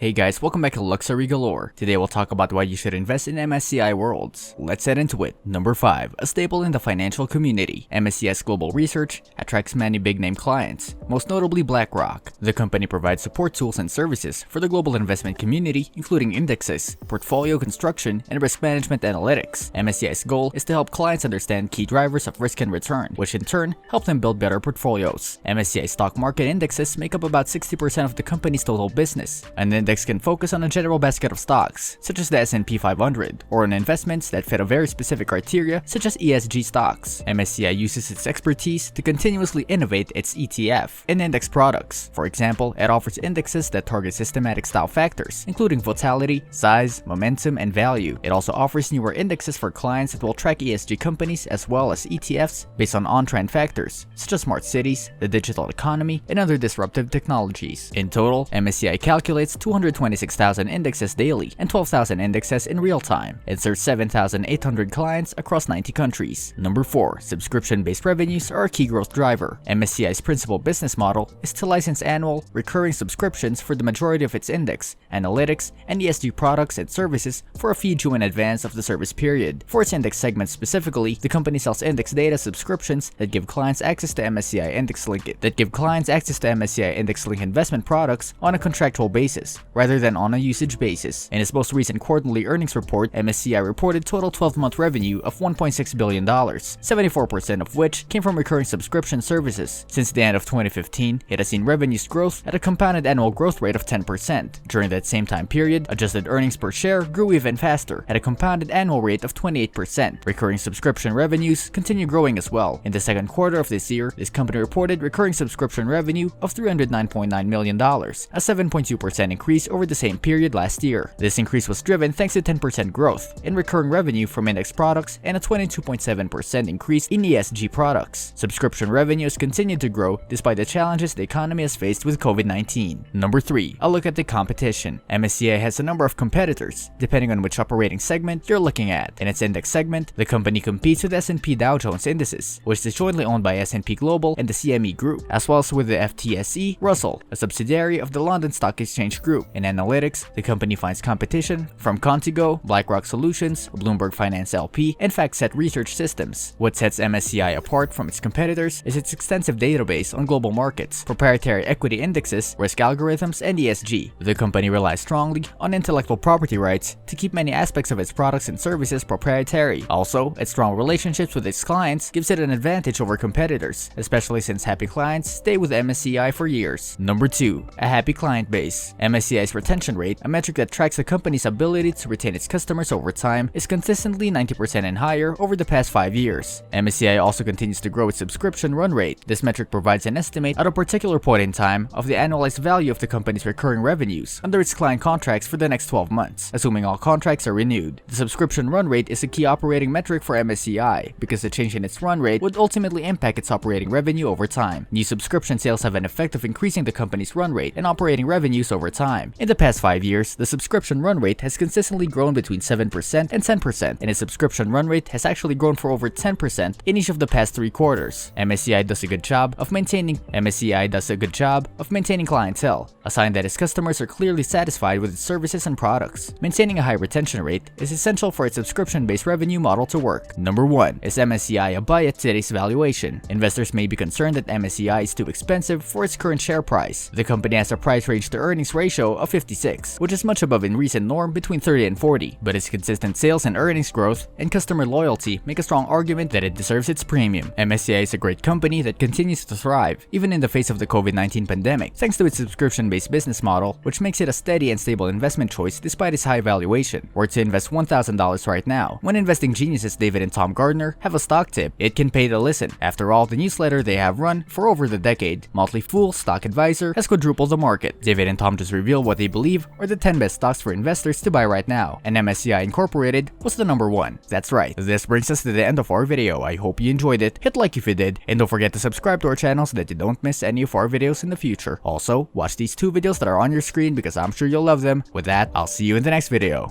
Hey guys, welcome back to Luxury Galore. Today we'll talk about why you should invest in MSCI Worlds. Let's head into it. Number 5. A staple in the financial community. MSCI's global research attracts many big-name clients, most notably BlackRock. The company provides support tools and services for the global investment community, including indexes, portfolio construction, and risk management analytics. MSCI's goal is to help clients understand key drivers of risk and return, which in turn help them build better portfolios. MSCI stock market indexes make up about 60% of the company's total business. An index can focus on a general basket of stocks, such as the S&P 500, or on investments that fit a very specific criteria, such as ESG stocks. MSCI uses its expertise to continuously innovate its ETF and index products. For example, it offers indexes that target systematic style factors, including volatility, size, momentum, and value. It also offers newer indexes for clients that will track ESG companies as well as ETFs based on on-trend factors, such as smart cities, the digital economy, and other disruptive technologies. In total, MSCI calculates 226,000 indexes daily and 12,000 indexes in real time. It serves 7,800 clients across 90 countries. Number 4. Subscription-based revenues are a key growth driver. MSCI's principal business model is to license annual, recurring subscriptions for the majority of its index, analytics, and ESG products and services for a fee due in advance of the service period. For its index segment specifically, the company sells index data subscriptions that give clients access to MSCI index-linked investment products on a contractual basis, rather than on a usage basis. In its most recent quarterly earnings report, MSCI reported total 12-month revenue of $1.6 billion, 74% of which came from recurring subscription services. Since the end of 2015, it has seen revenues growth at a compounded annual growth rate of 10%. During that same time period, adjusted earnings per share grew even faster, at a compounded annual rate of 28%. Recurring subscription revenues continue growing as well. In the second quarter of this year, this company reported recurring subscription revenue of $309.9 million, a 7.2% increase over the same period last year. This increase was driven thanks to 10% growth in recurring revenue from index products and a 22.7% increase in ESG products. Subscription revenues continued to grow despite the challenges the economy has faced with COVID-19. Number 3. A look at the competition. MSCI has a number of competitors, depending on which operating segment you're looking at. In its index segment, the company competes with S&P Dow Jones Indices, which is jointly owned by S&P Global and the CME Group, as well as with the FTSE Russell, a subsidiary of the London Stock Exchange Group. In analytics, the company finds competition from Contigo, BlackRock Solutions, Bloomberg Finance LP, and FactSet Research Systems. What sets MSCI apart from its competitors is its extensive database on global markets, proprietary equity indexes, risk algorithms, and ESG. The company relies strongly on intellectual property rights to keep many aspects of its products and services proprietary. Also, its strong relationships with its clients gives it an advantage over competitors, especially since happy clients stay with MSCI for years. Number 2. A happy client base. MSCI's retention rate, a metric that tracks a company's ability to retain its customers over time, is consistently 90% and higher over the past 5 years. MSCI also continues to grow its subscription run rate. This metric provides an estimate at a particular point in time of the annualized value of the company's recurring revenues under its client contracts for the next 12 months, assuming all contracts are renewed. The subscription run rate is a key operating metric for MSCI because the change in its run rate would ultimately impact its operating revenue over time. New subscription sales have an effect of increasing the company's run rate and operating revenues over time. In the past 5 years, the subscription run rate has consistently grown between 7% and 10%, and its subscription run rate has actually grown for over 10% in each of the past 3 quarters. MSCI does a good job of maintaining clientele, a sign that its customers are clearly satisfied with its services and products. Maintaining a high retention rate is essential for its subscription-based revenue model to work. Number 1. Is MSCI a buy at today's valuation? Investors may be concerned that MSCI is too expensive for its current share price. The company has a price range to earnings ratio of 56, which is much above in recent norm between 30 and 40, but its consistent sales and earnings growth and customer loyalty make a strong argument that it deserves its premium. MSCI is a great company that continues to thrive, even in the face of the COVID-19 pandemic, thanks to its subscription-based business model, which makes it a steady and stable investment choice despite its high valuation. Were to invest $1,000 right now, when investing geniuses David and Tom Gardner have a stock tip, it can pay to listen. After all, the newsletter they have run for over the decade, Motley Fool Stock Advisor, has quadrupled the market. David and Tom just reveal what they believe are the 10 best stocks for investors to buy right now, and MSCI Incorporated was the number 1. That's right. This brings us to the end of our video. I hope you enjoyed it. Hit like if you did, and don't forget to subscribe to our channel so that you don't miss any of our videos in the future. Also, watch these 2 videos that are on your screen because I'm sure you'll love them. With that, I'll see you in the next video.